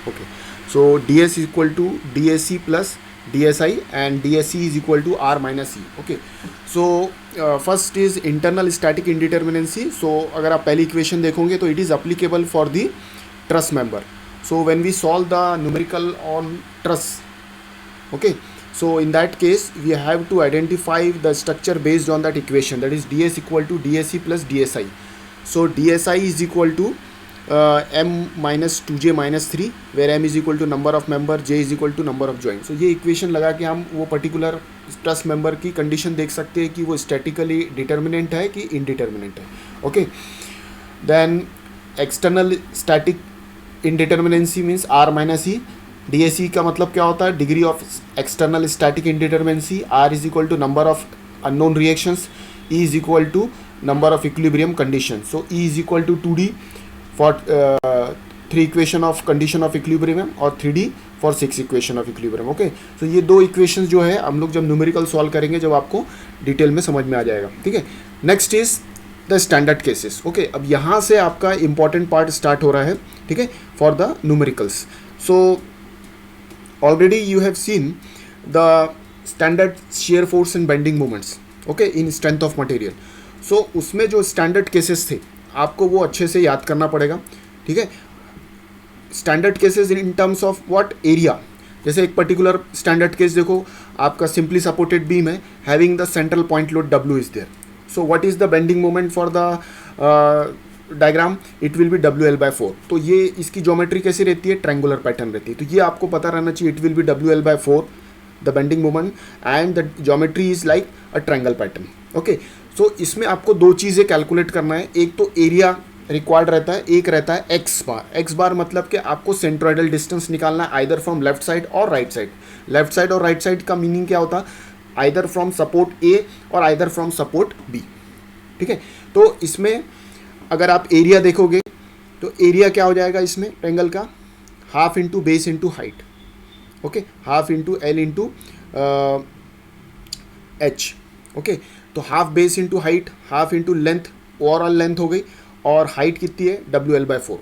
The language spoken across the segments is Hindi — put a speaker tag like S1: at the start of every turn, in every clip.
S1: Okay, so ds is equal to DSE plus DSI and DSE is equal to R minus E. Okay, so first is internal static indeterminacy. So अगर आप पहली इक्वेशन देखोगे तो it is applicable for the truss member. So when we solve the numerical on truss, okay, so in that case we have to identify the structure based on that equation, that is ds equal to DSE plus DSI. So DSI is equal to m minus 2j minus 3 where m is equal to number of member, j is equal to number of joint. So ये इक्वेशन लगा के हम वो पर्टिकुलर ट्रस मेंबर की कंडीशन देख सकते हैं कि वो स्टैटिकली डिटर्मिनेंट है कि इनडिटर्मिनेंट है. Okay, then external static indeterminacy means R minus E. DSE का मतलब क्या होता है, degree of external static indeterminacy. R is equal to number of unknown reactions, E is equal to number of equilibrium condition. So E is equal to 2D for 3 equation of condition of equilibrium और 3D for 6 equation of equilibrium. Okay, so ये दो equations जो है हम लोग जब numerical solve करेंगे जब आपको डिटेल में समझ में आ जाएगा. ठीक है, next is the standard cases. Okay, अब यहाँ से आपका इंपॉर्टेंट पार्ट स्टार्ट हो रहा है. ठीक है, for the numericals. So already you have seen the standard shear force and bending moments. Okay, in strength of material. So उसमें जो स्टैंडर्ड केसेस थे आपको वो अच्छे से याद करना पड़ेगा. ठीक है, standard cases in terms of what area. जैसे एक पर्टिकुलर स्टैंडर्ड केस देखो, आपका सिंपली सपोर्टेड बीम है having the central point load W is there. So what is the bending moment for the diagram, it will be WL/4. तो ये इसकी ज्योमेट्री कैसी रहती है, ट्रायंगुलर पैटर्न रहती है. तो ये आपको पता रहना चाहिए, it will be WL/4 the bending moment and the geometry is like a triangle pattern. Okay, so इसमें आपको दो चीज़ें कैलकुलेट करना है. एक तो एरिया रिक्वायर्ड रहता है, एक रहता है एक्स बार. एक्स बार मतलब कि आपको सेंट्रोइडल डिस्टेंस निकालना है आइदर फ्रॉम लेफ्ट साइड और राइट साइड. लेफ्ट साइड और राइट साइड का मीनिंग क्या होता है, आइदर फ्रॉम सपोर्ट ए और आइदर फ्रॉम सपोर्ट बी. ठीक है, तो इसमें अगर आप एरिया देखोगे तो एरिया क्या हो जाएगा इसमें ट्रायंगल का, half into base into height. Okay, half into L into H. Okay, तो half base into height, half into length, overall length हो गई, और हाइट कितनी है WL/4.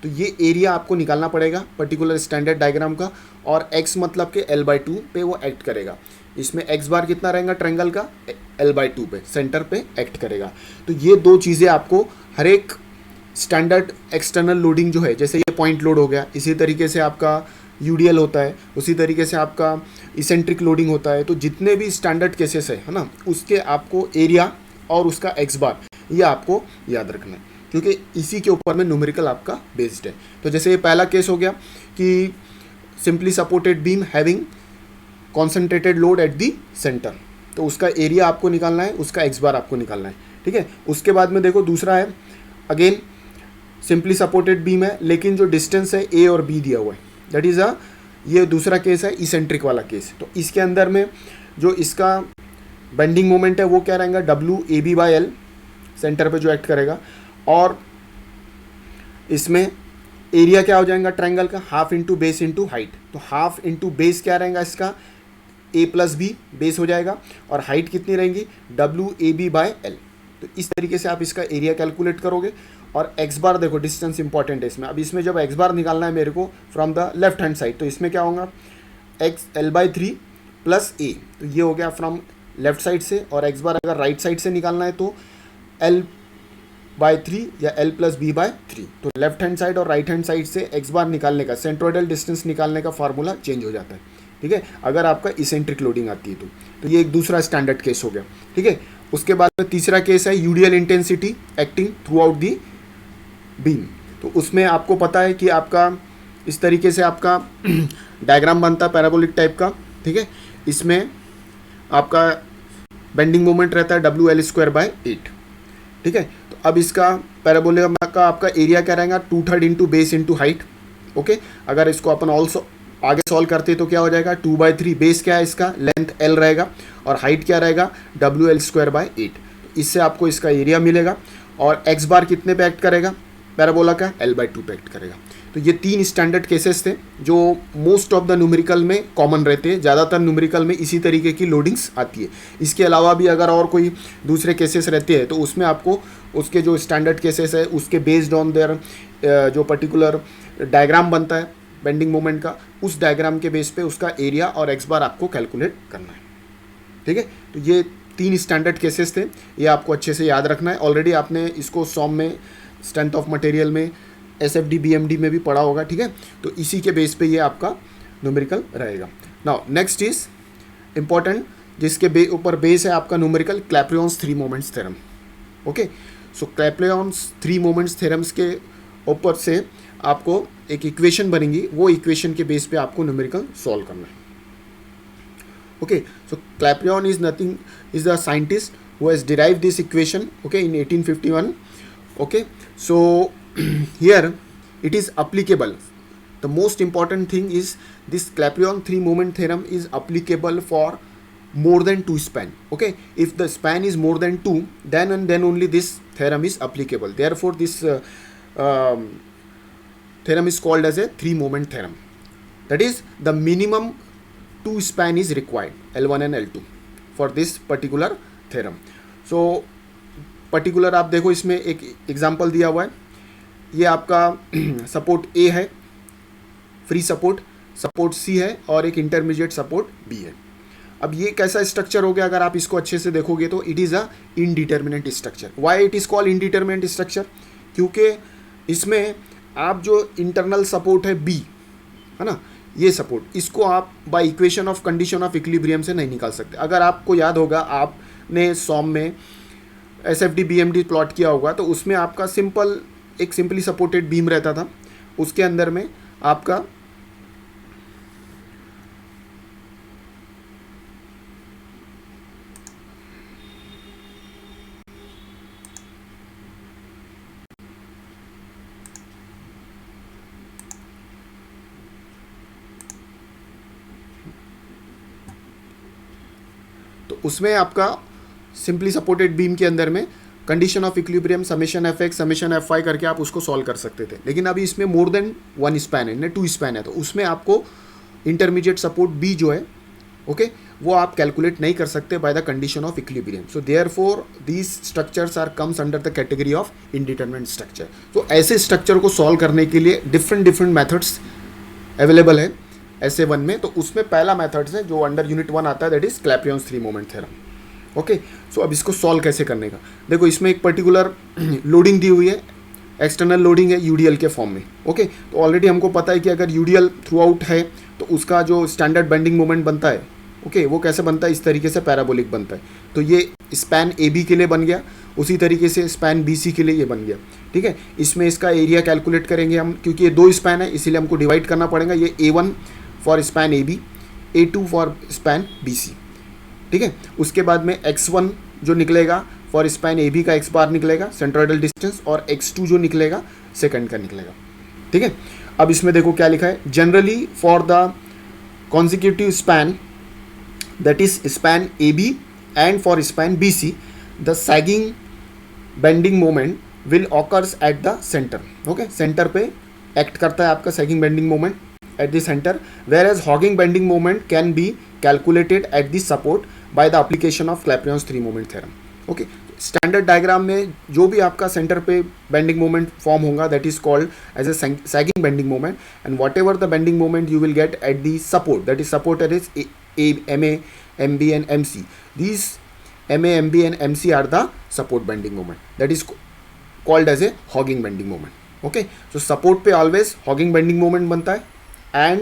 S1: तो ये एरिया आपको निकालना पड़ेगा पर्टिकुलर स्टैंडर्ड डायग्राम का. और x मतलब के L/2 पे वो एक्ट करेगा. इसमें x बार कितना रहेगा ट्रायंगल का, L/2 पे सेंटर पे एक्ट करेगा. तो ये दो चीज़ें आपको हर एक स्टैंडर्ड एक्सटर्नल लोडिंग जो है, जैसे ये पॉइंट लोड हो गया, इसी तरीके से आपका UDL होता है, उसी तरीके से आपका इसेंट्रिक लोडिंग होता है. तो जितने भी स्टैंडर्ड केसेस है ना, उसके आपको एरिया और उसका x बार ये आपको याद रखना है, क्योंकि इसी के ऊपर में न्यूमेरिकल आपका बेस्ड है. तो जैसे ये पहला केस हो गया कि simply supported beam having concentrated load at the centre, तो उसका एरिया आपको निकालना है, उसका x बार आपको निकालना है. ठीक है, उसके बाद में देखो दूसरा है, अगेन सिंपली सपोर्टेड बीम है लेकिन जो डिस्टेंस है A और B दिया हुआ है, दैट इज़ ये दूसरा केस है, इसेंट्रिक वाला केस. तो इसके अंदर में जो इसका बेंडिंग मोमेंट है वो क्या रहेगा, WAB/L सेंटर पे जो एक्ट करेगा. और इसमें एरिया क्या हो जाएगा ट्रायंगल का, half into base into height. तो हाफ इंटू बेस क्या रहेगा इसका, A+B बेस हो जाएगा, और हाइट कितनी रहेंगी WAB/L. तो इस तरीके से आप इसका एरिया कैलकुलेट करोगे. और x बार देखो, डिस्टेंस इंपॉर्टेंट है इसमें. अब इसमें जब x बार निकालना है मेरे को from the left hand side, तो इसमें क्या होगा, L/3 प्लस A. तो ये हो गया फ्रॉम लेफ्ट साइड से. और x बार अगर राइट साइड से निकालना है तो L/3 या L+B/3. तो लेफ्ट हैंड साइड और राइट हैंड साइड से x बार निकालने का, सेंट्रोइडल डिस्टेंस निकालने का फार्मूला चेंज हो जाता है. ठीक है, अगर आपका इसेंट्रिक लोडिंग आती है तो ये एक दूसरा स्टैंडर्ड केस हो गया. ठीक है, उसके बाद में तीसरा केस है UDL intensity acting through out the beam. तो उसमें आपको पता है कि आपका इस तरीके से आपका डायग्राम बनता है पैराबोलिक टाइप का. ठीक है, इसमें आपका बेंडिंग मोमेंट रहता है WL/8. ठीक है, तो अब इसका पैराबोलिक का आपका एरिया क्या रहेगा, 2/3 into base into height. Okay, अगर इसको अपन ऑल्सो आगे सॉल्व करते तो क्या हो जाएगा, 2/3 बेस क्या है इसका, लेंथ L रहेगा, और हाइट क्या रहेगा WL/8. इससे आपको इसका एरिया मिलेगा. और x बार कितने पे एक्ट करेगा, पैराबोला का L/2 पे एक्ट करेगा. तो ये तीन स्टैंडर्ड केसेस थे जो मोस्ट ऑफ द न्यूमेरिकल में कॉमन रहते हैं. ज़्यादातर न्यूमेरिकल में इसी तरीके की लोडिंग्स आती है. इसके अलावा भी अगर और कोई दूसरे केसेस रहते हैं तो उसमें आपको उसके जो स्टैंडर्ड केसेस है उसके बेस्ड ऑन देयर जो पर्टिकुलर डायग्राम बनता है बेंडिंग मोमेंट का, उस डायग्राम के बेस पे उसका एरिया और एक्स बार आपको कैलकुलेट करना है। ठीक है, तो ये 3 स्टैंडर्ड केसेस थे, ये आपको अच्छे से याद रखना है। ऑलरेडी आपने इसको सॉम में, स्ट्रेंथ ऑफ मटेरियल में, SFD BMD में भी पढ़ा होगा। ठीक है, तो इसी के बेस पे ये आपका न्यूमेरिकल रहेगा। नाउ नेक्स्ट इज इम्पॉर्टेंट, जिसके ऊपर बेस है आपका न्यूमेरिकल, क्लैपेरॉन्स 3 मोमेंट्स थ्योरम। ओके, सो क्लैपेरॉन्स 3 मोमेंट्स थ्योरम्स के ऊपर से आपको एक इक्वेशन बनेगी, वो इक्वेशन के बेस पे आपको न्यूमेरिकल सॉल्व करना है। Okay, so Clapeyron is the scientist who has derived this equation, okay, in 1851. Okay, so here it is applicable. The most important thing is this Clapeyron 3 moment theorem is applicable for more than 2 span. Okay, if the span is more than 2, then and then only this theorem is applicable. Therefore this theorem is called as a 3 moment theorem. That is the minimum 2 span is required, L1 and L2 for this particular theorem. So particular आप देखो, इसमें एक एग्जांपल दिया हुआ है, ये आपका सपोर्ट A है, फ्री सपोर्ट, सपोर्ट C है और एक इंटरमीडिएट सपोर्ट B है। अब ये कैसा स्ट्रक्चर हो गया, अगर आप इसको अच्छे से देखोगे तो it is a indeterminate structure. Why it is called indeterminate structure? क्योंकि इसमें आप जो इंटरनल सपोर्ट है B, है ना, ये सपोर्ट, इसको आप by equation of condition of equilibrium से नहीं निकाल सकते। अगर आपको याद होगा, आपने सॉम में SFD BMD प्लॉट किया होगा, तो उसमें आपका एक सिंपली सपोर्टेड बीम रहता था, उसके अंदर में आपका उसमें आपका सिंपली सपोर्टेड बीम के अंदर में condition of equilibrium summation FX summation FY करके आप उसको सॉल्व कर सकते थे। लेकिन अभी इसमें मोर देन 1 स्पैन है, 2 स्पैन है, तो उसमें आपको इंटरमीडिएट सपोर्ट B जो है, ओके, वो आप कैलकुलेट नहीं कर सकते by the condition of equilibrium. So therefore these structures are comes under the category of indeterminate structure. तो ऐसे स्ट्रक्चर को सॉल्व करने के लिए डिफरेंट मेथड्स अवेलेबल है SA1 में। तो उसमें पहला मेथड्स है जो अंडर यूनिट 1 आता है, that is Clapeyron's 3 moment theorem. Okay, so अब इसको सॉल्व कैसे करने का, देखो इसमें एक पर्टिकुलर लोडिंग दी हुई है, एक्सटर्नल लोडिंग है UDL के फॉर्म में। ओके, तो ऑलरेडी हमको पता है कि अगर UDL थ्रू आउट है तो उसका जो स्टैंडर्ड बेंडिंग मोमेंट बनता है, ओके, वो कैसे बनता है, इस तरीके से पैराबोलिक बनता है। तो ये स्पैन AB के लिए बन गया, उसी तरीके से स्पैन BC के लिए ये बन गया। ठीक है, इसमें इसका एरिया कैलकुलेट करेंगे हम, क्योंकि ये 2 स्पैन है इसीलिए हमको डिवाइड करना पड़ेगा। ये A1 for span AB, A2 for span BC। ठीक है, उसके बाद में X1 जो निकलेगा फॉर स्पैन AB का X बार निकलेगा, सेंट्रोइडल डिस्टेंस, और X2 जो निकलेगा सेकंड का निकलेगा। ठीक है, अब इसमें देखो क्या लिखा है, generally for the consecutive span that is span AB and for span BC the sagging bending moment will occurs at the centre. Okay, centre पे एक्ट करता है आपका sagging bending moment at the center, whereas hogging bending moment can be calculated at the support by the application of Clapeyron's 3 moment theorem. Okay, standard diagram में जो भी आपका सेंटर पे बेंडिंग मोमेंट फॉर्म होगा that is called as a sagging bending moment, and whatever the bending moment you will get at the support, that is supported is MA, MB and MC. These MA, MB and MC are the support bending moment, that is called as a hogging bending moment. Okay, so support पे always hogging bending moment बनता है and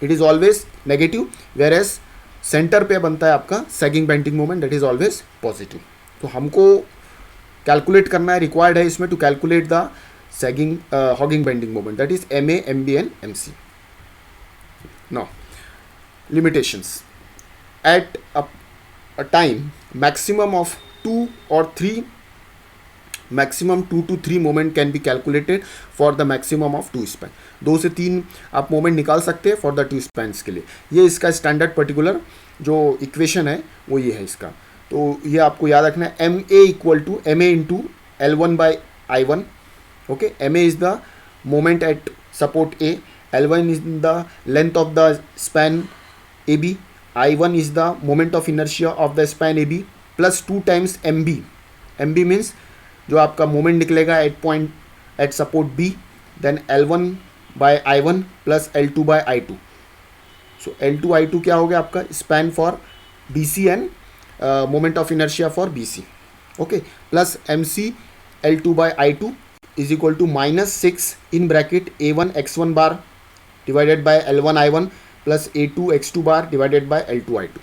S1: it is always negative, where centre पे बनता है आपका sagging bending moment, that is always positive. तो हमको कैलकुलेट करना है, रिक्वायर्ड है इसमें to calculate the sagging hogging bending moment, that is MA, MB and MC. Now limitations, at a time maximum of 2 or 3, maximum 2 to 3 moment can be calculated for the maximum of 2 span. 2 से 3 आप मोमेंट निकाल सकते हैं फॉर द 2 स्पैन्स के लिए। ये इसका स्टैंडर्ड पर्टिकुलर जो इक्वेशन है वो ये है इसका। तो ये आपको याद रखना है, MA equal to MA into L1 by I1। Okay, MA is the moment at support A, L1 is the length of the span AB, I1 is the moment of inertia of the span AB plus 2 times MB। MB means जो आपका मोमेंट निकलेगा at point at support B, then L1 by I1 plus L2 by I2. So L2 I2 क्या हो गया आपका, span for BC and moment of inertia for BC. Okay, plus MC L2 by I2 is equal to -6 in bracket A1 X1 bar divided by L1 I1 plus A2 X2 bar divided by L2 I2.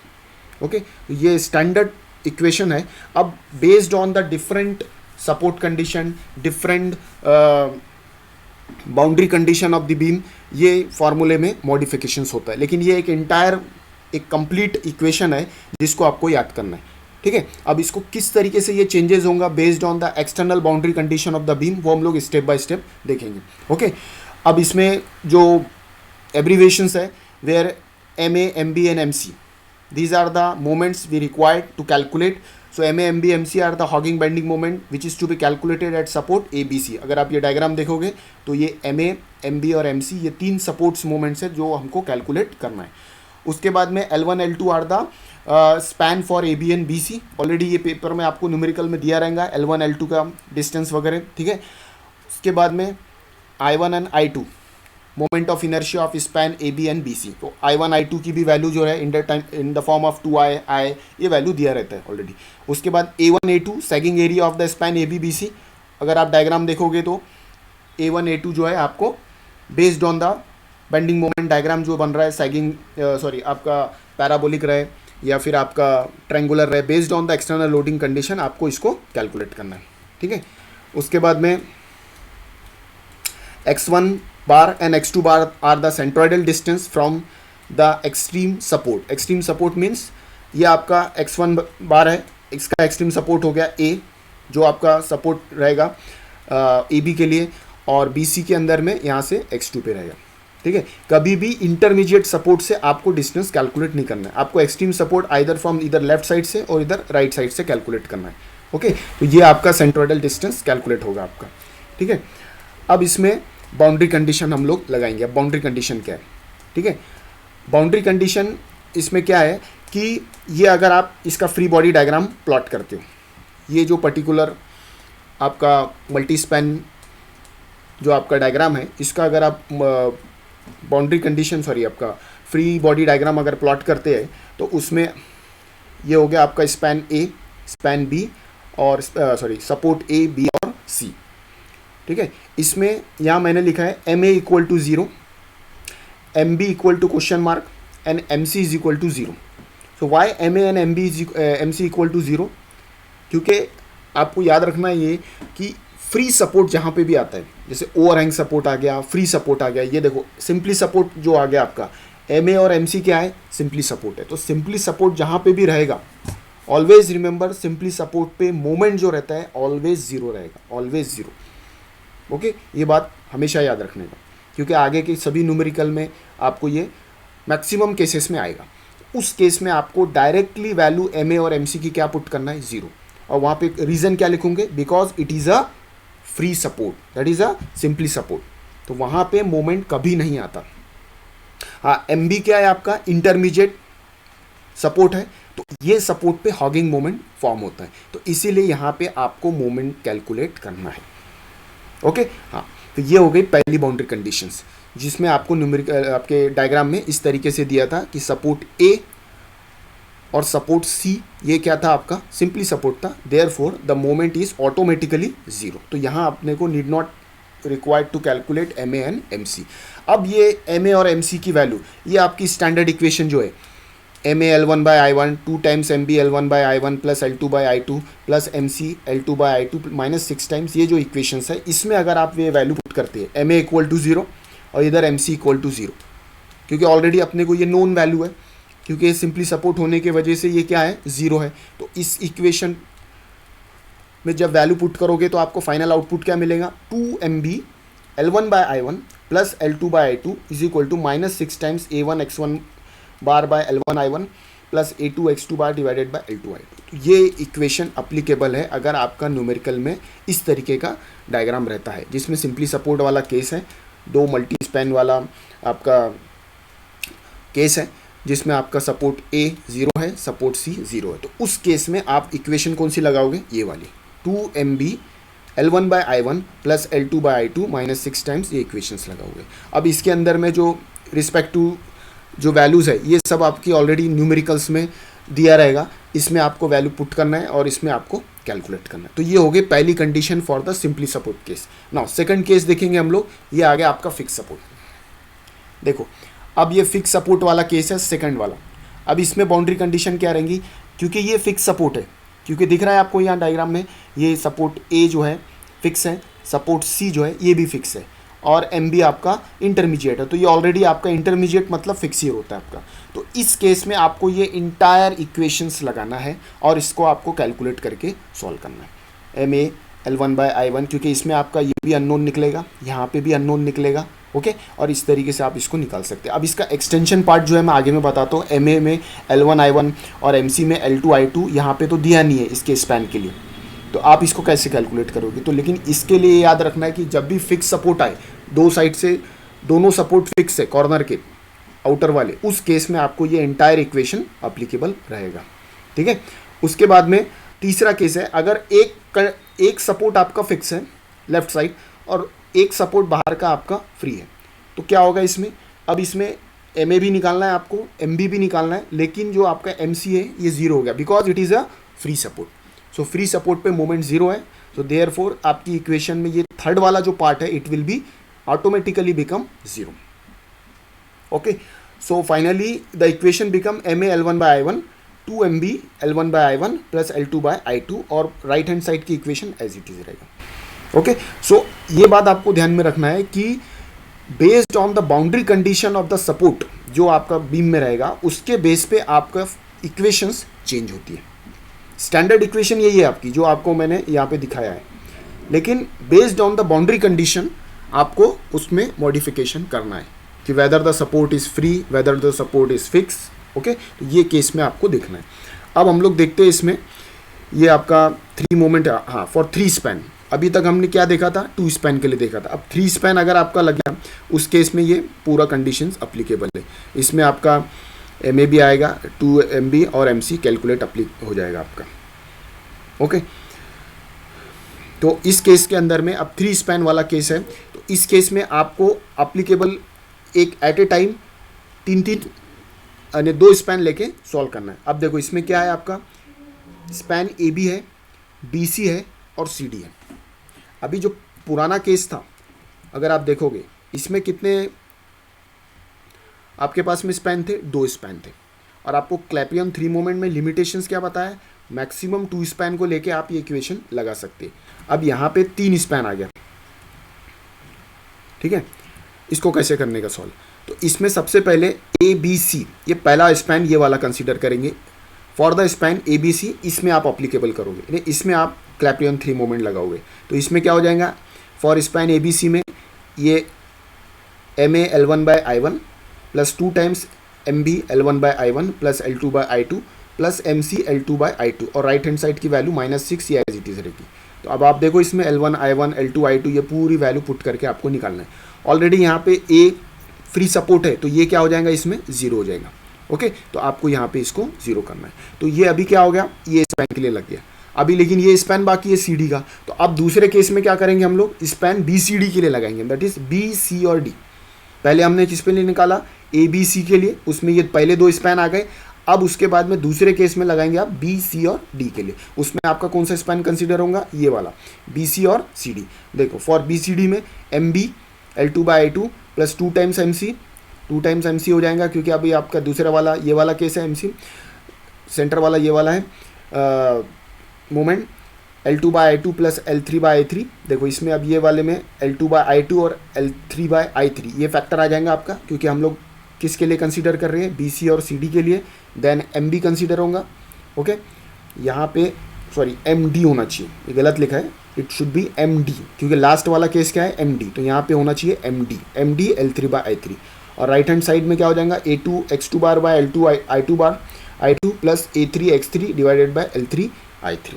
S1: Okay, तो ये स्टैंडर्ड इक्वेशन है. अब based on the different support condition, different boundary condition of the beam, ये फॉर्मूले में मॉडिफिकेशंस होता है, लेकिन ये एक इंटायर एक कंप्लीट इक्वेशन है जिसको आपको याद करना है. ठीक है, अब इसको किस तरीके से ये चेंजेस होगा based on the external boundary condition of the beam, वो हम लोग स्टेप बाय स्टेप देखेंगे. ओके, अब इसमें जो एब्रीवेशंस है, where MA, MB and MC, these are the moments we required to calculate. So MA, MB, MC are the hogging bending moment which is to be calculated at support ABC. अगर आप ये डायग्राम देखोगे तो ये MA, MB और MC ये तीन सपोर्ट्स मोमेंट्स है जो हमको कैलकुलेट करना है. उसके बाद में L1, L2 are the span for AB and BC. Already ये पेपर में आपको न्यूमेरिकल में दिया रहेगा L1, L2 का डिस्टेंस वगैरह. ठीक है, उसके बाद में I1 and I2 moment of inertia of span AB and BC. तो I1 I2 की भी वैल्यू जो है in the form of 2I ये वैल्यू दिया रहता है ऑलरेडी. उसके बाद A1 A2 sagging area of the span AB BC. अगर आप डायग्राम देखोगे तो A1 A2 जो है आपको based on the bending moment diagram जो बन रहा है, सैगिंग आपका पैराबोलिक रहे या फिर आपका ट्रायंगुलर रहे, based on the external loading condition आपको इसको कैलकुलेट करना है. ठीक है, उसके बाद में X1 bar and X2 bar are the centroidal distance from the extreme support. Extreme support means ये आपका X1 बार है, इसका एक्सट्रीम सपोर्ट हो गया A, जो आपका सपोर्ट रहेगा AB के लिए, और BC के अंदर में यहाँ से X2 पे रहेगा. ठीक है, कभी भी इंटरमीडिएट सपोर्ट से आपको डिस्टेंस कैलकुलेट नहीं करना है, आपको एक्सट्रीम सपोर्ट आइदर फ्रॉम इधर लेफ्ट साइड से और इधर राइट साइड से कैलकुलेट करना है. ओके, तो ये आपका सेंट्रोइडल डिस्टेंस कैलकुलेट होगा आपका. ठीक है, अब इसमें बाउंड्री कंडीशन हम लोग लगाएंगे. अब बाउंड्री कंडीशन क्या है? ठीक है, बाउंड्री कंडीशन इसमें क्या है कि ये अगर आप इसका फ्री बॉडी डायग्राम प्लॉट करते हो, ये जो पर्टिकुलर आपका मल्टी स्पैन जो आपका डायग्राम है, इसका अगर आप बाउंड्री कंडीशन आपका फ्री बॉडी डायग्राम अगर प्लॉट करते हैं तो उसमें ये हो गया आपका स्पैन A, स्पैन B और सपोर्ट A, B और C. ठीक है, इसमें यहाँ मैंने लिखा है MA equal to 0, MB equal to question mark and MC is equal to 0. So why MA and MC equal to 0? क्योंकि आपको याद रखना है ये कि फ्री सपोर्ट जहाँ पे भी आता है, जैसे ओवरहैंग सपोर्ट आ गया, फ्री सपोर्ट आ गया, ये देखो सिंपली सपोर्ट जो आ गया आपका MA और MC क्या है, सिंपली सपोर्ट है. तो सिंपली सपोर्ट जहाँ पे भी रहेगा, ऑलवेज रिमेंबर सिंपली सपोर्ट पे मोमेंट जो रहता है ऑलवेज 0 रहेगा, ऑलवेज 0. ओके, ये बात हमेशा याद रखने का, क्योंकि आगे के सभी न्यूमेरिकल में आपको ये मैक्सिमम केसेस में आएगा. उस केस में आपको डायरेक्टली वैल्यू MA और MC की क्या पुट करना है, 0. और वहाँ पे रीज़न क्या लिखोगे, because it is a free support, that is a simply support. तो वहाँ पे मोमेंट कभी नहीं आता. हाँ, MB क्या है आपका, इंटरमीडिएट सपोर्ट है, तो ये सपोर्ट पे हॉगिंग मोमेंट फॉर्म होता है, तो इसीलिए यहाँ पे आपको मोमेंट कैलकुलेट करना है. ओके, हाँ, तो ये हो गई पहली बाउंड्री कंडीशंस, जिसमें आपको न्यूमेरिकल आपके डायग्राम में इस तरीके से दिया था कि सपोर्ट A और सपोर्ट C ये क्या था आपका, सिंपली सपोर्ट था, therefore the moment is automatically 0. तो यहाँ अपने को need not required to calculate MA and MC. अब ये MA और MC की वैल्यू, ये आपकी स्टैंडर्ड इक्वेशन जो है, MA L1 by I1 2 times MB L1 by I1 plus L2 by I2 plus MC L2 by I2 minus 6 times, ये जो इक्वेशंस है इसमें अगर आप ये वैल्यू पुट करते हैं MA इक्वल टू 0 और इधर MC इक्वल टू 0, क्योंकि ऑलरेडी अपने को ये नोन वैल्यू है, क्योंकि ये सिंपली सपोर्ट होने की वजह से ये क्या है, 0 है. तो इस इक्वेशन में जब वैल्यू पुट करोगे तो आपको फाइनल आउटपुट क्या मिलेगा, 2MB L1 by I1 plus L2 by I2 is equal to minus 6 times A1 X1 bar by L1 I1 plus A2 X2 bar divided by L2 I2. तो ये इक्वेशन अप्लीकेबल है अगर आपका न्यूमेरिकल में इस तरीके का डायग्राम रहता है, जिसमें सिंपली सपोर्ट वाला केस है, 2 मल्टी स्पैन वाला आपका केस है, जिसमें आपका सपोर्ट A 0 है, सपोर्ट C 0 है. तो उस केस में आप इक्वेशन कौन सी लगाओगे, ये वाली 2MB L1/I1 plus L2/I2 minus 6 times ये इक्वेशंस लगा हुए। अब इसके अंदर में जो रिस्पेक्ट टू जो वैल्यूज़ है ये सब आपकी ऑलरेडी न्यूमेरिकल्स में दिया रहेगा, इसमें आपको वैल्यू पुट करना है और इसमें आपको कैलकुलेट करना है। तो ये हो गई पहली condition for the simply support case. Now second case देखेंगे हम लोग, ये आ गया आपका फिक्स सपोर्ट। देखो अब ये फिक्स सपोर्ट वाला केस है सेकंड वाला। अब इसमें बाउंड्री कंडीशन क्या रहेंगी, क्योंकि ये फिक्स सपोर्ट है, क्योंकि दिख रहा है आपको यहाँ डायग्राम में ये सपोर्ट ए जो है फिक्स है, सपोर्ट सी जो है ये भी फिक्स है और एम भी आपका इंटरमीडिएट है। तो ये ऑलरेडी आपका इंटरमीडिएट मतलब फिक्स ही होता है आपका। तो इस केस में आपको ये इंटायर इक्वेशंस लगाना है और इसको आपको कैलकुलेट करके सॉल्व करना है। एम ए L1/I1, क्योंकि इसमें आपका ये भी अननोन निकलेगा, यहाँ पे भी अननोन निकलेगा, ओके। और इस तरीके से आप इसको निकाल सकते हैं। अब इसका एक्सटेंशन पार्ट जो है मैं आगे में बताता हूँ। एम ए में L1/I1 और एम सी में L2/I2 यहाँ पे तो दिया नहीं है इसके स्पैन के लिए, तो आप इसको कैसे कैलकुलेट करोगे। तो लेकिन इसके लिए याद रखना है कि जब भी फिक्स सपोर्ट आए, दो साइड से दोनों सपोर्ट फिक्स है कॉर्नर के आउटर वाले, उस केस में आपको ये एंटायर इक्वेशन अप्लीकेबल रहेगा, ठीक है। उसके बाद में तीसरा केस है, अगर एक सपोर्ट आपका फिक्स है लेफ्ट साइड और एक सपोर्ट बाहर का आपका फ्री है, तो क्या होगा इसमें। अब इसमें एम ए भी निकालना है आपको, एम बी भी निकालना है, लेकिन जो आपका एम सी है ये ज़ीरो हो गया because it is a free support. So free support पे मोमेंट ज़ीरो है, तो देयरफॉर आपकी इक्वेशन में ये थर्ड वाला जो पार्ट है it will be automatically become zero, okay. So finally the equation become M A L1/I1 2MB L1/I1 plus L2/I2 और राइट हैंड साइड की इक्वेशन एज इट इज रहेगा, ओके। सो ये बात आपको ध्यान में रखना है कि based on the boundary condition of the support जो आपका बीम में रहेगा, उसके बेस पे आपका इक्वेशंस चेंज होती है। स्टैंडर्ड इक्वेशन यही है आपकी जो आपको मैंने यहाँ पे दिखाया है, लेकिन based on the boundary condition आपको उसमें मॉडिफिकेशन करना है कि whether the support is free, whether the support is fix, okay. तो ये केस में आपको देखना है। अब हम लोग देखते हैं इसमें ये आपका 3 मोमेंट, हाँ फॉर 3 स्पैन। अभी तक हमने क्या देखा था, 2 स्पैन के लिए देखा था। अब 3 स्पैन अगर आपका लग गया उस केस में ये पूरा कंडीशंस अप्लीकेबल है। इसमें आपका एम ए भी आएगा, 2MB और MC कैलकुलेट अप्लीक हो जाएगा आपका, ओके। तो इस केस के अंदर में अब 3 स्पैन वाला केस है, तो इस केस में आपको अप्लीकेबल एक एट ए टाइम 3 यानी 2 स्पैन लेके सॉल्व करना है। अब देखो इसमें क्या है, आपका स्पैन AB है, BC है और CD है। अभी जो पुराना केस था अगर आप देखोगे इसमें कितने आपके पास में स्पैन थे, 2 स्पैन थे। और आपको क्लैपियन 3 मोमेंट में लिमिटेशंस क्या बताया, मैक्सिमम 2 स्पैन को लेके आप ये इक्वेशन लगा सकते हैं। अब यहाँ पे 3 स्पैन आ गया, ठीक है। इसको कैसे करने का सॉल्व, तो इसमें सबसे पहले ABC ये पहला स्पैन ये वाला कंसीडर करेंगे। फॉर द स्पैन ABC इसमें आप अप्लीकेबल करोगे, यानी इसमें आप क्लैपियन 3 मोमेंट लगाओगे। तो इसमें क्या हो जाएगा, फॉर स्पैन ABC में ये MA L1/I1 plus 2 times MB L1/I1 plus L2/I2 plus MC L2/I2 और राइट हैंड साइड की वैल्यू -6 या एज इट इज रहेगी। तो अब आप देखो इसमें L1/I1 L2/I2 ये पूरी वैल्यू पुट करके आपको निकालना है। ऑलरेडी यहाँ पे ए फ्री सपोर्ट है, तो ये क्या हो जाएगा, इसमें 0 हो जाएगा, ओके। तो आपको यहाँ पे इसको 0 करना है। तो ये अभी क्या हो गया, ये स्पैन के लिए लग गया अभी, लेकिन ये स्पैन बाकी है CD का। तो अब दूसरे केस में क्या करेंगे हम लोग, स्पैन BCD के लिए लगाएंगे, दैट इज B, C और D। पहले हमने किस पे लिए निकाला, ABC के लिए, उसमें ये पहले 2 स्पैन आ गए। अब उसके बाद में दूसरे केस में लगाएंगे आप B, C और D के लिए। उसमें आपका कौन सा स्पैन कंसीडर होगा, ये वाला BC और CD। देखो फॉर BCD में MB L2/I2 plus 2 times MC हो जाएगा, क्योंकि अभी आपका दूसरा वाला ये वाला केस है MC, सेंटर वाला ये वाला है मोमेंट L2/I2 प्लस L3/I3। देखो इसमें अब ये वाले में L2/I2 और L3/I3 ये फैक्टर आ जाएगा आपका, क्योंकि हम लोग किसके लिए कंसीडर कर रहे हैं, BC और CD के लिए। देन MB कंसीडर होगा, ओके। यहाँ पे सॉरी MD होना चाहिए, ये गलत लिखा है, इट शुड बी MD, क्योंकि लास्ट वाला केस क्या है MD, तो यहाँ पे होना चाहिए MD L3/I3। और राइट हैंड साइड में क्या हो जाएगा, A2 X2 bar by L2 I2 bar I2 plus A3 X3 divided by L3 I3।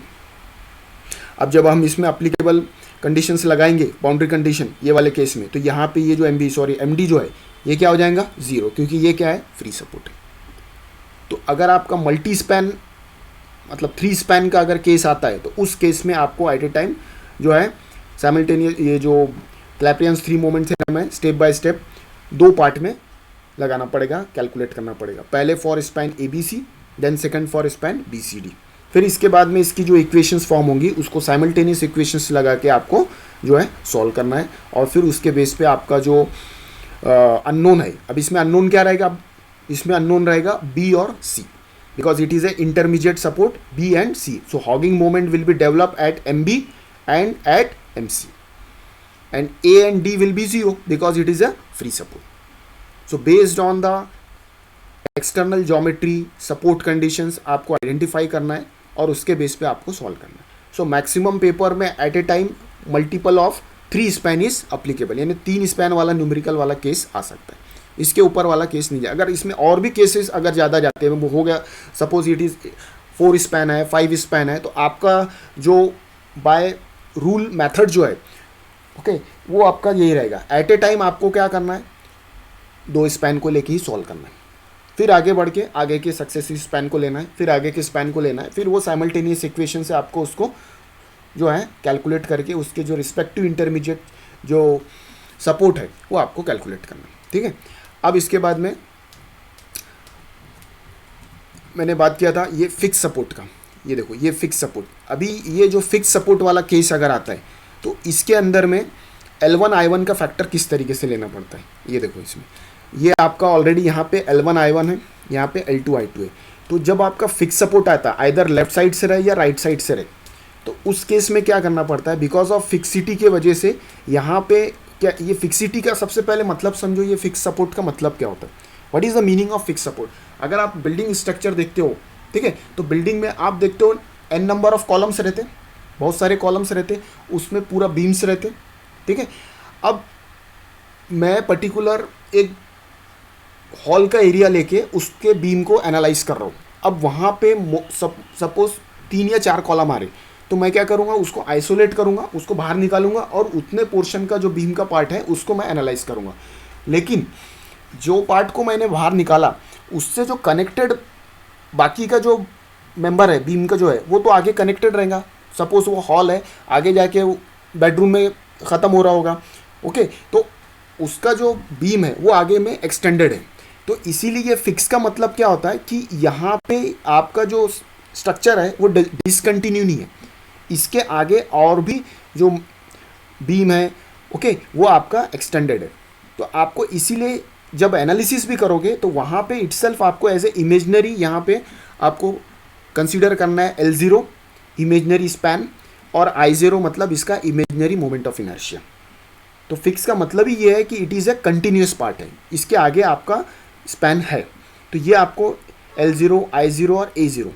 S1: अब जब हम इसमें अप्लीकेबल कंडीशंस लगाएंगे, बाउंड्री कंडीशन ये वाले केस में, तो यहाँ पे ये जो MD जो है ये क्या हो जाएगा 0, क्योंकि ये क्या है, फ्री सपोर्ट है। तो अगर आपका मल्टी स्पैन मतलब 3 स्पैन का अगर केस आता है, तो उस केस में आपको एट ए टाइम जो है साइमल्टेनियस ये जो क्लैपियंस 3 मोमेंट्स है हमें स्टेप बाय स्टेप 2 पार्ट में लगाना पड़ेगा, कैलकुलेट करना पड़ेगा। पहले for span ABC, then second for span BCD। फिर इसके बाद में इसकी जो इक्वेशंस फॉर्म होंगी उसको साइमल्टेनियस इक्वेशंस लगा के आपको जो है सॉल्व करना है, और फिर उसके बेस पे आपका जो अननोन है, अब इसमें अननोन क्या रहेगा, अब इसमें अननोन रहेगा B और C, because it is a intermediate support B and C. So hogging moment will be developed at MB and at MC, and A and D will be 0 because it is a free support. So based on the external geometry support conditions आपको identify करना है और उसके बेस पे आपको solve करना है. So maximum paper में at a time multiple of 3 span is applicable, यानी 3 span वाला न्यूमेरिकल वाला केस आ सकता है, इसके ऊपर वाला केस नहीं जाए। अगर इसमें और भी केसेस अगर ज़्यादा जाते हैं, वो हो गया सपोज इट इज़ 4 स्पैन है, 5 स्पैन है, तो आपका जो बाय रूल मेथड जो है ओके वो आपका यही रहेगा, एट ए टाइम आपको क्या करना है 2 स्पैन को लेके ही सॉल्व करना है, फिर आगे बढ़ के आगे के सक्सेसिव स्पैन को लेना है, फिर आगे के स्पैन को लेना है, फिर वो साइमल्टेनियस इक्वेशन से आपको उसको जो है कैलकुलेट करके उसके जो रिस्पेक्टिव इंटरमीडिएट जो सपोर्ट है वो आपको कैलकुलेट करना है। ठीक है, अब इसके बाद में मैंने बात किया था ये फिक्स सपोर्ट का, ये देखो ये फिक्स सपोर्ट, अभी ये जो फिक्स सपोर्ट वाला केस अगर आता है तो इसके अंदर में L1 I1 का फैक्टर किस तरीके से लेना पड़ता है, ये देखो इसमें ये आपका ऑलरेडी यहाँ पे L1 I1 है, यहाँ पे L2 I2 है। तो जब आपका फिक्स सपोर्ट आता है आइदर लेफ्ट साइड से रहे या राइट साइड से रहे, तो उस केस में क्या करना पड़ता है, बिकॉज ऑफ फिक्सिटी के वजह से यहाँ पे क्या, ये फिक्सिटी का सबसे पहले मतलब समझो, ये फिक्स सपोर्ट का मतलब क्या होता है, what is the meaning of fix support. अगर आप बिल्डिंग स्ट्रक्चर देखते हो, ठीक है, तो बिल्डिंग में आप देखते हो n नंबर ऑफ कॉलम्स रहते, बहुत सारे कॉलम्स रहते, उसमें पूरा बीम्स रहते, ठीक है। अब मैं पर्टिकुलर एक हॉल का एरिया लेके उसके बीम को एनालाइज कर रहा हूँ, अब वहाँ पे सपोज 3 या 4 कॉलम आ रहे, तो मैं क्या करूँगा, उसको आइसोलेट करूँगा, उसको बाहर निकालूंगा और उतने पोर्शन का जो बीम का पार्ट है उसको मैं एनालाइज करूँगा। लेकिन जो पार्ट को मैंने बाहर निकाला उससे जो कनेक्टेड बाकी का जो मेंबर है बीम का जो है वो तो आगे कनेक्टेड रहेगा। सपोज वो हॉल है, आगे जाके बेडरूम में ख़त्म हो रहा होगा, ओके, तो उसका जो बीम है वो आगे में एक्सटेंडेड है। तो इसीलिए फिक्स का मतलब क्या होता है कि यहाँ पे आपका जो स्ट्रक्चर है वो डिसकंटिन्यू नहीं है, इसके आगे और भी जो बीम है ओके वो आपका एक्सटेंडेड है। तो आपको इसीलिए जब एनालिसिस भी करोगे तो वहाँ पे इटसेल्फ आपको एज ए इमेजनरी यहाँ पे आपको कंसीडर करना है L0 इमेजनरी स्पैन और I0 मतलब इसका इमेजनरी मोमेंट ऑफ इनर्शिया। तो फिक्स का मतलब ही ये है कि it is a continuous part है, इसके आगे आपका स्पैन है। तो ये आपको L0 I0 और A0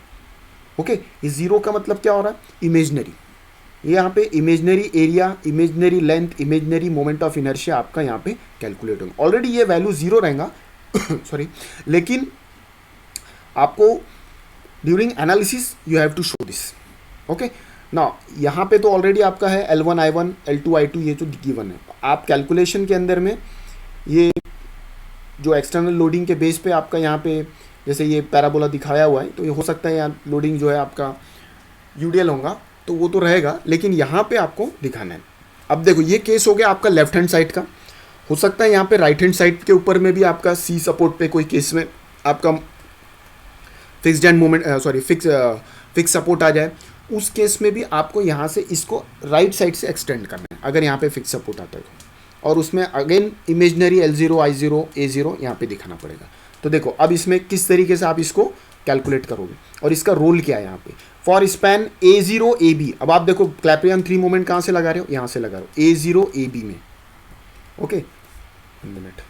S1: ओके, ये ज़ीरो का मतलब क्या हो रहा है, इमेजनरी, ये यहाँ पे imaginary area, imaginary length, imaginary moment of inertia आपका यहाँ पे कैलकुलेट होगा। ऑलरेडी ये वैल्यू 0 रहेगा सॉरी, लेकिन आपको during analysis you have to show this okay. ना यहाँ पे तो ऑलरेडी आपका है L1 I1 L2 I2 ये जो गिवन है, आप कैलकुलेशन के अंदर में ये जो एक्सटर्नल लोडिंग के बेस पे आपका यहाँ पे जैसे ये पैराबोला दिखाया हुआ है, तो ये हो सकता है यहाँ लोडिंग जो है आपका UDL होगा तो वो तो रहेगा, लेकिन यहाँ पे आपको दिखाना है। अब देखो ये केस हो गया आपका लेफ्ट हैंड साइड का, हो सकता है यहाँ पे राइट हैंड साइड के ऊपर में भी आपका C सपोर्ट पे कोई केस में आपका fixed end moment sorry fix support आ जाए, उस केस में भी आपको यहाँ से इसको राइट साइड से एक्सटेंड करना है अगर यहाँ पे फिक्स सपोर्ट आता है तो, और उसमें again imaginary L0 I0 A0 यहाँ पे दिखाना पड़ेगा। तो देखो अब इसमें किस तरीके से आप इसको कैलकुलेट करोगे और इसका रोल क्या है यहाँ पे फॉर स्पैन A0 AB। अब आप देखो क्लैपियन 3 मोमेंट कहाँ से लगा रहे हो, यहाँ से लगा रहे हो A0 AB में ओके। 1 मिनट,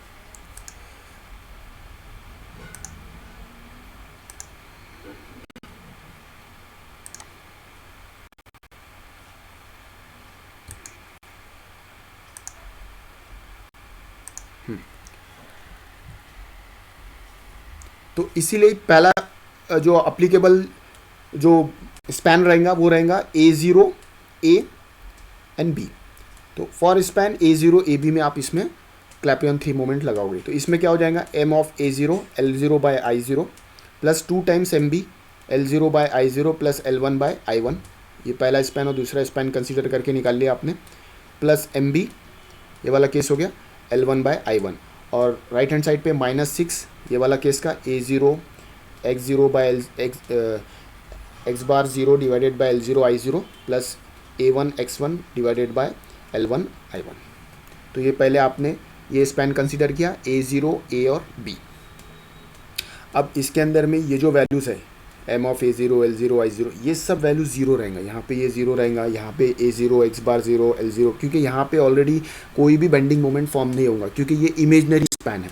S1: तो इसीलिए पहला जो अप्लीकेबल जो स्पैन रहेगा वो रहेगा A0 A एंड B। तो फॉर स्पैन A0 AB में आप इसमें क्लैपियन 3 मोमेंट लगाओगे, तो इसमें क्या हो जाएगा M of A0 L0 by I0 plus 2 times MB L0 by I0 plus L1 by I1। ये पहला स्पैन और दूसरा स्पैन कंसीडर करके निकाल लिया आपने। प्लस एम बी, ये वाला केस हो गया L1/I1, और राइट हैंड साइड पे -6 ये वाला केस का A0 x0 by x bar 0 divided by L0 I0 plus A1 x1 divided by L1 I1। तो ये पहले आपने ये स्पैन कंसीडर किया A0, A और B। अब इसके अंदर में ये जो वैल्यूज़ है m of A0, L0, I0, ये सब वैल्यू ज़ीरो रहेंगे। यहाँ पे ये ज़ीरो रहेगा, यहाँ पे A0 x बार 0 L0, क्योंकि यहाँ पे ऑलरेडी कोई भी बेंडिंग मोमेंट फॉर्म नहीं होगा, क्योंकि ये इमेजनरी स्पैन है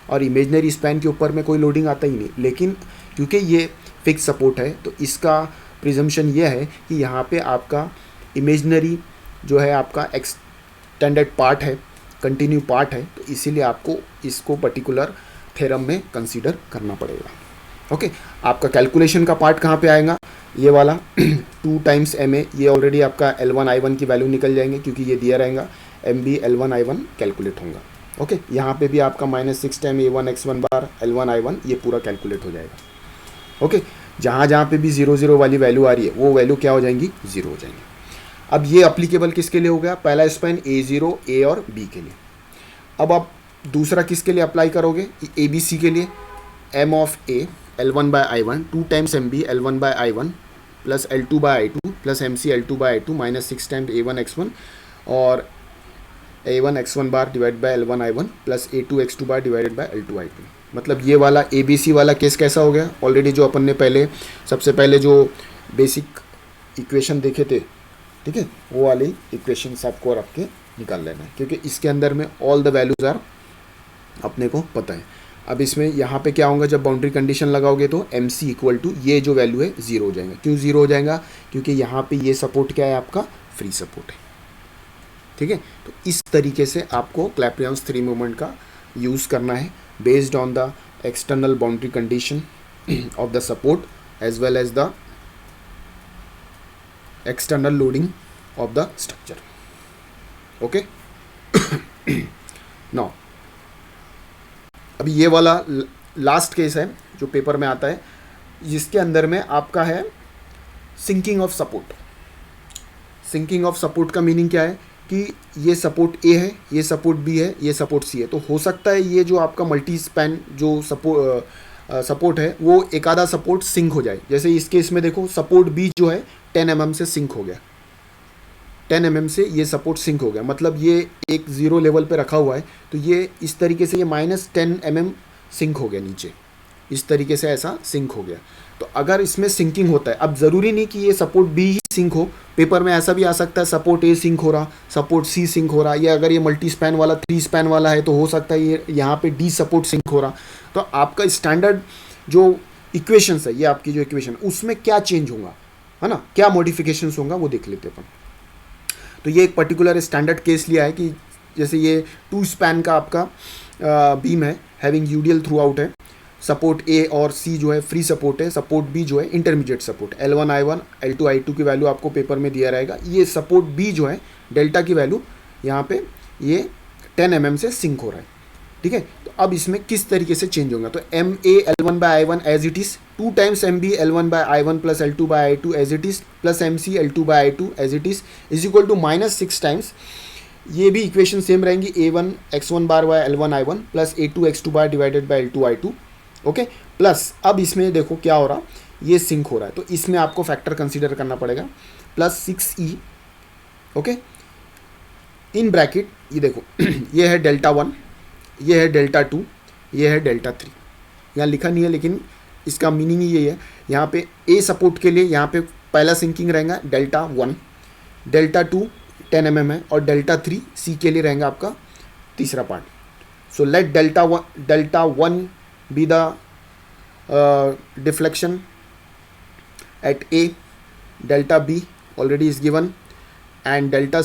S1: और इमेजनरी स्पैन के ऊपर में कोई लोडिंग आता ही नहीं। लेकिन क्योंकि ये फिक्स सपोर्ट है तो इसका प्रिजम्पशन ये है कि यहाँ पे आपका इमेजनरी जो है आपका एक्सटेंडेड पार्ट है, कंटिन्यू पार्ट है, तो इसीलिए आपको इसको पर्टिकुलर थ्योरम में कंसीडर करना पड़ेगा। ओके, आपका कैलकुलेशन का पार्ट कहाँ पे आएगा, ये वाला 2 टाइम्स MA, ये ऑलरेडी आपका L1/I1 की वैल्यू निकल जाएंगे क्योंकि ये दिया रहेगा, MB L1/I1 कैलकुलेट होगा। ओके, यहाँ पे भी आपका -6 टाइम A1 x1 बार L1/I1 ये पूरा कैलकुलेट हो जाएगा। ओके, जहाँ जहाँ पे भी 0 वाली वैल्यू आ रही है वो वैल्यू क्या हो जाएंगी, 0 हो जाएंगी। अब ये अप्लीकेबल किसके लिए हो गया, पहला स्पैन A0, A और B के लिए। अब आप दूसरा किसके लिए अप्लाई करोगे, ABC के लिए, m of A L1/I1 2 times MB L1/I1 plus L2/I2 plus MC L2/I2 -6 times A1 x1 और A1 x1 bar divide by L1/I1 plus A2 x2 bar divided by L2/I2। मतलब ये वाला ABC वाला केस कैसा हो गया, ऑलरेडी जो अपन ने पहले सबसे पहले जो बेसिक इक्वेशन देखे थे, ठीक है, वो वाली इक्वेशन आपको रख के निकाल लेना है, क्योंकि इसके अंदर में ऑल द वैल्यूज आर अपने को पता है। अब इसमें यहाँ पे क्या होगा, जब बाउंड्री कंडीशन लगाओगे तो MC इक्वल टू ये जो वैल्यू है 0 हो जाएगा। क्यों 0 हो जाएगा, क्योंकि यहाँ पे ये सपोर्ट क्या है, आपका फ्री सपोर्ट है। ठीक है, तो इस तरीके से आपको क्लैपेरॉन्स थ्री मूवमेंट का यूज़ करना है based on the external boundary condition of the support as well as the external loading of the structure. Okay, now अभी ये वाला लास्ट केस है जो पेपर में आता है, जिसके अंदर में आपका है sinking of support. Sinking of support का मीनिंग क्या है कि ये सपोर्ट A है, ये सपोर्ट B है, ये सपोर्ट C है। तो हो सकता है ये जो आपका मल्टी स्पैन जो सपोर्ट है वो एक आधा सपोर्ट सिंक हो जाए। जैसे इस केस में देखो सपोर्ट B जो है 10 mm से सिंक हो गया, 10 mm से ये सपोर्ट सिंक हो गया, मतलब ये एक 0 लेवल पे रखा हुआ है, तो ये इस तरीके से ये -10 mm सिंक हो गया नीचे, इस तरीके से ऐसा सिंक हो गया। तो अगर इसमें सिंकिंग होता है, अब ज़रूरी नहीं कि ये सपोर्ट B ही सिंक हो, पेपर में ऐसा भी आ सकता है सपोर्ट A सिंक हो रहा, सपोर्ट C सिंक हो रहा, या अगर ये मल्टी स्पैन वाला 3 स्पैन वाला है तो हो सकता है ये यहाँ पे D सपोर्ट सिंक हो रहा। तो आपका स्टैंडर्ड जो इक्वेशंस है, ये आपकी जो इक्वेशन, उसमें क्या चेंज होगा, है ना, क्या मॉडिफिकेशंस होगा वो देख लेते अपन। तो ये एक पर्टिकुलर स्टैंडर्ड केस लिया है कि जैसे ये 2 स्पैन का आपका बीम है, हैविंग यूडियल थ्रू आउट है, सपोर्ट A और C जो है फ्री सपोर्ट है, सपोर्ट B जो है इंटरमीडिएट सपोर्ट, L1/I1 L2/I2 की वैल्यू आपको पेपर में दिया रहेगा। ये सपोर्ट B जो है डेल्टा की वैल्यू यहाँ पे ये 10 mm से सिंक हो रहा है। ठीक है, तो अब इसमें किस तरीके से चेंज होगा, तो MA L1/I1 as it is 2 times MB L1/I1 plus L2/I2 as it is plus MC L2/I2 as it is equal to -6 times, ये भी इक्वेशन सेम रहेंगी, A1 x1 bar by L1/I1 plus A2 x2 bar divided by L2/I2। Okay, plus अब इसमें देखो क्या हो रहा, ये सिंक हो रहा है, तो इसमें आपको फैक्टर कंसीडर करना पड़ेगा plus 6E। Okay, in bracket ये देखो ये है Δ1, ये है Δ2, ये है Δ3। यहाँ लिखा नहीं है लेकिन इसका मीनिंग ही यही है। यहाँ पे A सपोर्ट के लिए यहाँ पे पहला सिंकिंग रहेगा Δ1, Δ2 10 mm है, और Δ3 C के लिए रहेगा आपका तीसरा part. So let Δ1 be the deflection at A, delta B already is given, and delta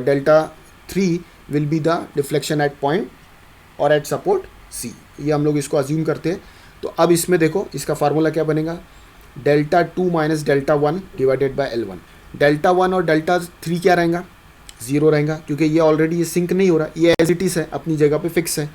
S1: Δ3 will be the deflection at point or at support C। ये हम लोग इसको अज्यूम करते हैं। तो अब इसमें देखो इसका फार्मूला क्या बनेगा, Δ2 माइनस Δ1 डिवाइडेड बाय L1। Δ1 और Δ3 क्या रहेगा, 0 रहेगा, क्योंकि ये ऑलरेडी ये सिंक नहीं हो रहा, ये एज इट इज़ है, अपनी जगह पे फिक्स है।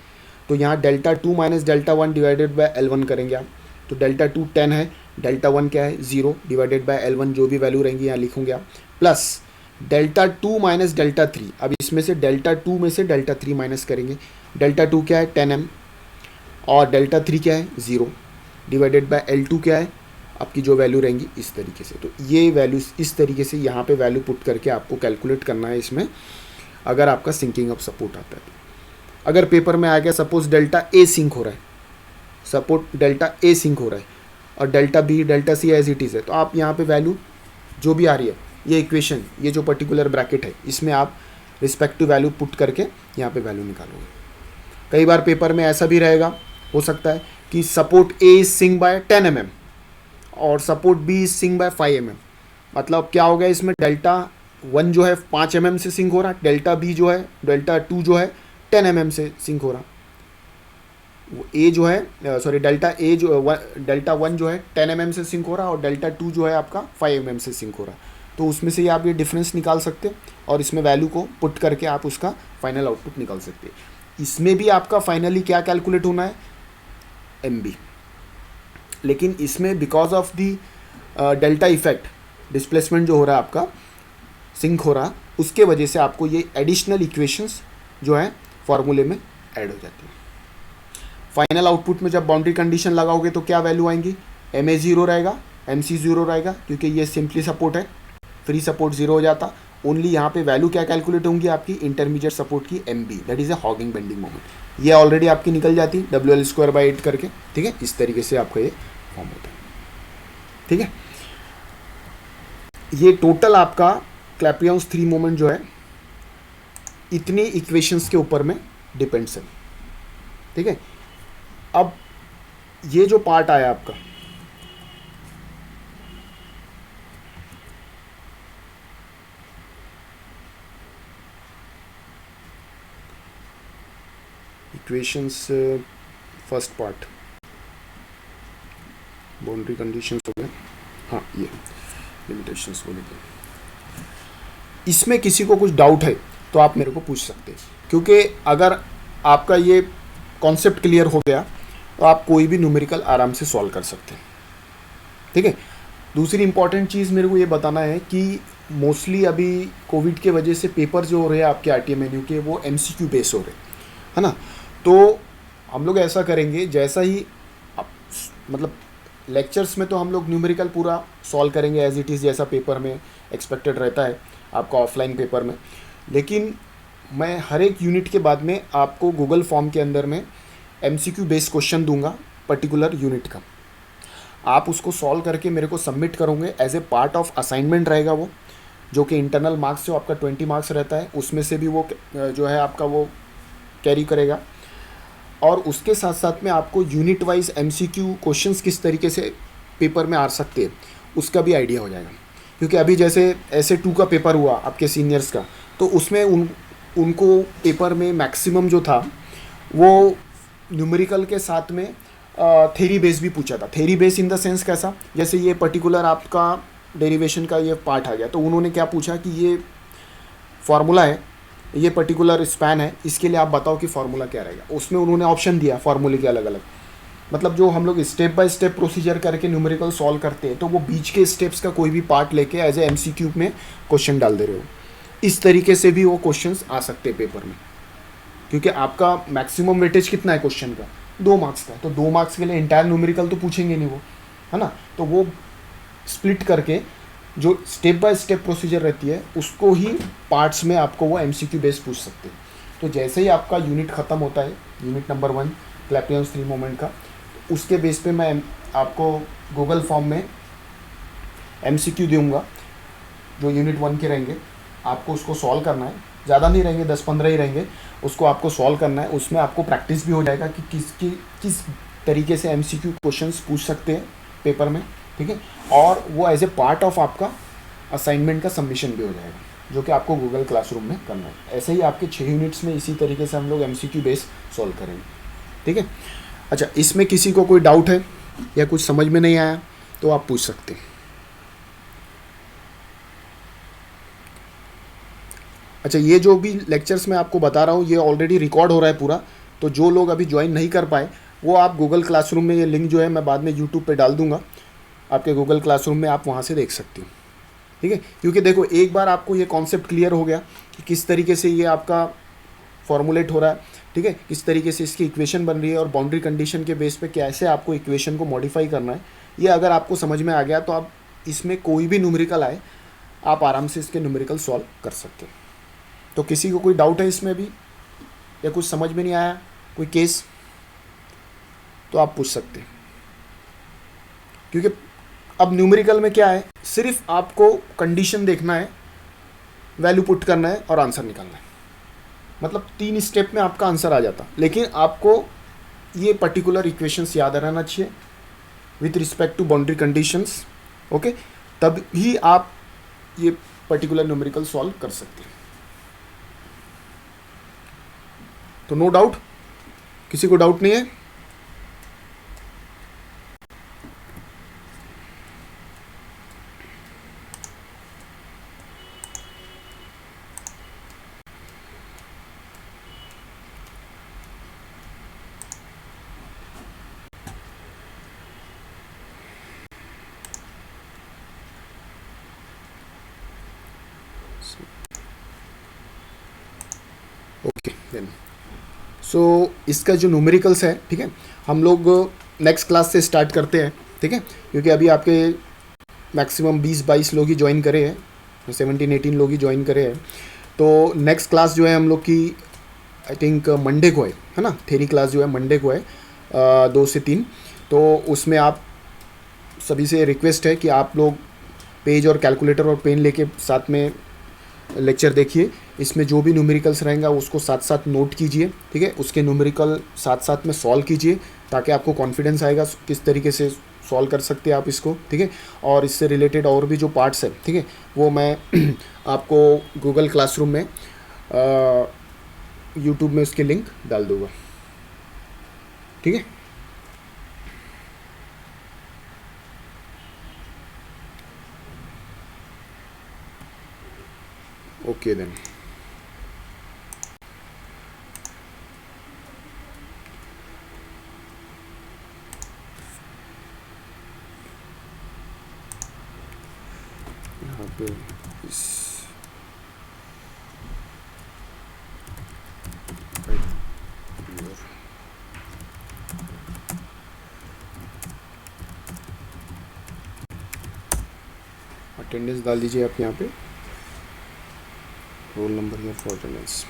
S1: तो यहाँ Δ2 माइनस Δ1 डिवाइडेड बाय L1 करेंगे आप, तो Δ2 10 है, Δ1 क्या है 0 डिवाइडेड बाय L1, जो भी वैल्यू रहेंगी यहाँ लिखूंगे आप, plus delta two minus delta three, अब इसमें से डेल्टा टू में से डेल्टा थ्री माइनस करेंगे। डेल्टा टू क्या है 10m और डेल्टा थ्री क्या है 0 डिवाइडेड बाय L2 क्या है आपकी जो वैल्यू रहेंगी इस तरीके से। तो ये वैल्यू इस तरीके से यहाँ पे वैल्यू पुट करके आपको कैलकुलेट करना है इसमें, अगर आपका सिंकिंग अप सपोर्ट आता है तो। अगर पेपर में आ गया सपोज डेल्टा ए सिंक हो रहा है, सपोर्ट डेल्टा ए सिंक हो रहा है और delta B delta C as it is है, तो आप यहाँ पे वैल्यू जो भी आ रही है, ये इक्वेशन ये जो पर्टिकुलर ब्रैकेट है इसमें आप रिस्पेक्टिव वैल्यू पुट करके यहाँ पे वैल्यू निकालोगे। कई बार पेपर में ऐसा भी रहेगा, हो सकता है कि support A is sink by 10 mm और support B is sink by 5 mm। मतलब क्या हो गया इसमें, डेल्टा 1 जो है 5 mm से सिंक हो रहा, डेल्टा बी जो है डेल्टा 2 जो है 10 mm से सिंक हो रहा। ए जो है सॉरी डेल्टा ए जो डेल्टा 1 जो है 10 mm से सिंक हो रहा और डेल्टा 2 जो है आपका 5 mm से सिंक हो रहा। तो उसमें से आप ये डिफरेंस निकाल सकते और इसमें वैल्यू को पुट करके आप उसका फाइनल आउटपुट निकाल सकते। इसमें भी आपका फाइनली क्या कैलकुलेट होना है MB, लेकिन इसमें because of the delta effect displacement जो हो रहा है आपका सिंक हो रहा, उसके वजह से आपको ये एडिशनल इक्वेशंस जो है फॉर्मूले में ऐड हो जाती है। फाइनल आउटपुट में जब बाउंड्री कंडीशन लगाओगे तो क्या वैल्यू आएंगी, MA 0 रहेगा, MC 0 रहेगा, क्योंकि ये सिंपली सपोर्ट है, फ्री सपोर्ट 0 हो जाता। ओनली यहाँ पे वैल्यू क्या कैलकुलेट होंगी आपकी इंटरमीडिएट सपोर्ट की MB, that is a hugging bending moment. ये ऑलरेडी आपकी निकल जाती WL²/8 करके, ठीक है। इस तरीके से आपका ये फॉर्म होता है, ठीक है। ये टोटल आपका क्लैपियंस 3 मोमेंट जो है इतने इक्वेशंस के ऊपर में डिपेंड्स है, ठीक है। अब ये जो पार्ट आया आपका equations, first part boundary conditions हो गए, हाँ ये लिमिटेशंस बोले थे। इसमें किसी को कुछ डाउट है तो आप मेरे को पूछ सकते हैं, क्योंकि अगर आपका ये कॉन्सेप्ट क्लियर हो गया तो आप कोई भी न्यूमेरिकल आराम से सॉल्व कर सकते हैं, ठीक है। दूसरी इंपॉर्टेंट चीज़ मेरे को ये बताना है कि मोस्टली अभी कोविड के वजह से पेपर जो हो रहे हैं आपके RTMNU के वो MCQ बेस हो रहे हैं, है ना। तो हम लोग ऐसा करेंगे, जैसा ही मतलब लेक्चर्स में तो हम लोग न्यूमेरिकल पूरा सॉल्व करेंगे एज इट इज़, जैसा पेपर में एक्सपेक्टेड रहता है आपका ऑफलाइन पेपर में। लेकिन मैं हर एक यूनिट के बाद में आपको गूगल फॉर्म के अंदर में MCQ बेस्ड क्वेश्चन दूंगा पर्टिकुलर यूनिट का, आप उसको सॉल्व करके मेरे को सबमिट करोगे as a part of assignment रहेगा वो, जो कि इंटरनल मार्क्स जो आपका 20 मार्क्स रहता है उसमें से भी वो जो है आपका वो कैरी करेगा। और उसके साथ साथ में आपको यूनिट वाइज MCQ क्वेश्चंस किस तरीके से पेपर में आ सकते हैं उसका भी आइडिया हो जाएगा। क्योंकि अभी जैसे SA2 का पेपर हुआ आपके सीनियर्स का, तो उसमें उनको पेपर में मैक्सिमम जो था वो न्यूमेरिकल के साथ में थेरी बेस भी पूछा था। Theory base in the sense कैसा, जैसे ये पर्टिकुलर आपका डेरिवेशन का ये पार्ट आ गया, तो उन्होंने क्या पूछा कि ये फार्मूला है, ये पर्टिकुलर स्पैन है, इसके लिए आप बताओ कि फार्मूला क्या रहेगा। उसमें उन्होंने ऑप्शन दिया फार्मूले के अलग अलग, मतलब जो हम लोग स्टेप बाय स्टेप प्रोसीजर करके न्यूमेरिकल सॉल्व करते हैं, तो वो बीच के स्टेप्स का कोई भी पार्ट लेके एज ए MCQ में क्वेश्चन डाल दे रहे हो। इस तरीके से भी वो क्वेश्चंस आ सकते हैं पेपर में, क्योंकि आपका मैक्सिमम वेटेज कितना है क्वेश्चन का 2 मार्क्स का, तो 2 मार्क्स के लिए इंटायर न्यूमेरिकल तो पूछेंगे नहीं वो, है ना। तो वो स्प्लिट करके जो स्टेप बाय स्टेप प्रोसीजर रहती है उसको ही पार्ट्स में आपको वो MCQ बेस पूछ सकते हैं। तो जैसे ही आपका यूनिट ख़त्म होता है, यूनिट नंबर 1 क्लैपियंस 3 मोमेंट का, उसके बेस पे मैं आपको गूगल फॉर्म में MCQ दूंगा जो यूनिट 1 के रहेंगे, आपको उसको सॉल्व करना है। ज़्यादा नहीं रहेंगे, 10-15 ही रहेंगे, उसको आपको सॉल्व करना है। उसमें आपको प्रैक्टिस भी हो जाएगा कि किस तरीके से MCQ क्वेश्चंस पूछ सकते हैं पेपर में, ठीक है। और वो एज ए पार्ट ऑफ आपका असाइनमेंट का सबमिशन भी हो जाएगा, जो कि आपको गूगल क्लासरूम में करना है। ऐसे ही आपके 6 यूनिट्स में इसी तरीके से हम लोग MCQ बेस सॉल्व करेंगे, ठीक है। अच्छा, इसमें किसी को कोई डाउट है या कुछ समझ में नहीं आया तो आप पूछ सकते हैं। अच्छा, ये जो भी लेक्चर्स मैं आपको बता रहा हूँ ये ऑलरेडी रिकॉर्ड हो रहा है पूरा, तो जो लोग अभी ज्वाइन नहीं कर पाए वो आप गूगल क्लासरूम में, ये लिंक जो है मैं बाद में यूट्यूब पे डाल दूँगा, आपके गूगल क्लासरूम में आप वहाँ से देख सकते हो, ठीक है, क्योंकि देखो एक बार आपको ये कॉन्सेप्ट क्लियर हो गया कि किस तरीके से ये आपका फॉर्मुलेट हो रहा है, ठीक है, किस तरीके से इसकी इक्वेशन बन रही है और बाउंड्री कंडीशन के बेस पे कैसे आपको इक्वेशन को मॉडिफाई करना है, ये अगर आपको समझ में आ गया तो आप इसमें कोई भी न्यूमेरिकल आए आप आराम से इसके न्यूमेरिकल सॉल्व कर सकते हो। तो किसी को कोई डाउट है इसमें भी, या कुछ समझ में नहीं आया, कोई केस, तो आप पूछ सकते हैं। क्योंकि अब न्यूमेरिकल में क्या है, सिर्फ आपको कंडीशन देखना है, वैल्यू पुट करना है और आंसर निकालना है। मतलब 3 स्टेप में आपका आंसर आ जाता, लेकिन आपको ये पर्टिकुलर इक्वेशंस याद रहना चाहिए with respect to boundary conditions, okay, तब ही आप ये पर्टिकुलर न्यूमेरिकल सॉल्व कर सकते हैं। तो नो डाउट, किसी को डाउट नहीं है? ओके देन, सो इसका जो न्यूमेरिकल्स है, ठीक है, हम लोग नेक्स्ट क्लास से स्टार्ट करते हैं, ठीक है, क्योंकि अभी आपके मैक्सिमम 20-22 लोग ही ज्वाइन करे हैं, 17-18 लोग ही ज्वाइन करे हैं। तो नेक्स्ट क्लास जो है हम लोग की आई थिंक मंडे को है ना, थेरी क्लास जो है मंडे को है 2 से 3। तो उसमें आप सभी से रिक्वेस्ट है कि आप लोग पेज और कैलकुलेटर और पेन लेके साथ में लेक्चर देखिए। इसमें जो भी न्यूमेरिकल्स रहेंगे उसको साथ साथ नोट कीजिए, ठीक है, उसके न्यूमेरिकल साथ साथ में सॉल्व कीजिए, ताकि आपको कॉन्फिडेंस आएगा किस तरीके से सॉल्व कर सकते हैं आप इसको, ठीक है। और इससे रिलेटेड और भी जो पार्ट्स है, ठीक है, वो मैं आपको गूगल क्लासरूम में यूट्यूब में उसके लिंक डाल दूँगा, ठीक है। ओके देन, यहाँ पे इस अटेंडेंस डाल दीजिए आप यहाँ पे, रोल नंबर या फॉर अटेंडेंस।